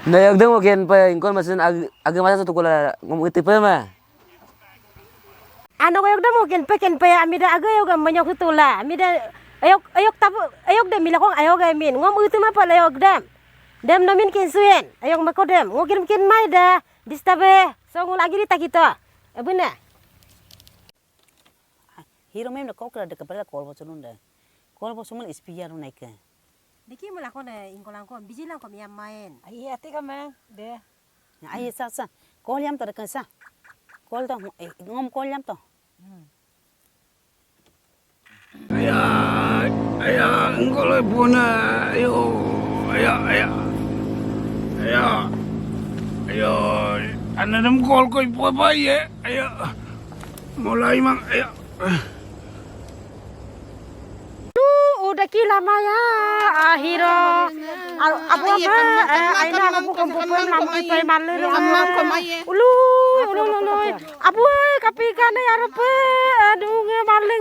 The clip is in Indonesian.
Nayag dong mungkin pa ingkon masin ag masa tu kula ngomong itu pa ma. Ano kayog da mo ken pe amida agayo ga manyok tula amida ayok tapu ayok da mila kong ayok ga min ngom itu ma pala ayok dam. Dam nomin kin suen ayok makodem ngokir kin mai da distabe so ngul lagi kita kita. Abuna. Hiro mem na kokra de kapala kol bo sununda. Kol bo sumun ispiya ru naika. Diki mula ko na ingkolang ko bijilang ko miyam main. Ai ati ka mang de. Na ai sa kol yam tar kan sa. Kol to ngom kol yam to. Ayah, engkau le puna, ayo, ayah, anak dem kol kau ibu apa ya, ayah, mulai mang, ayah. Udah kila maya ahiro abu apa aina aku kompopen lamu itu malu ulu abu kapi kane arepe aduh malu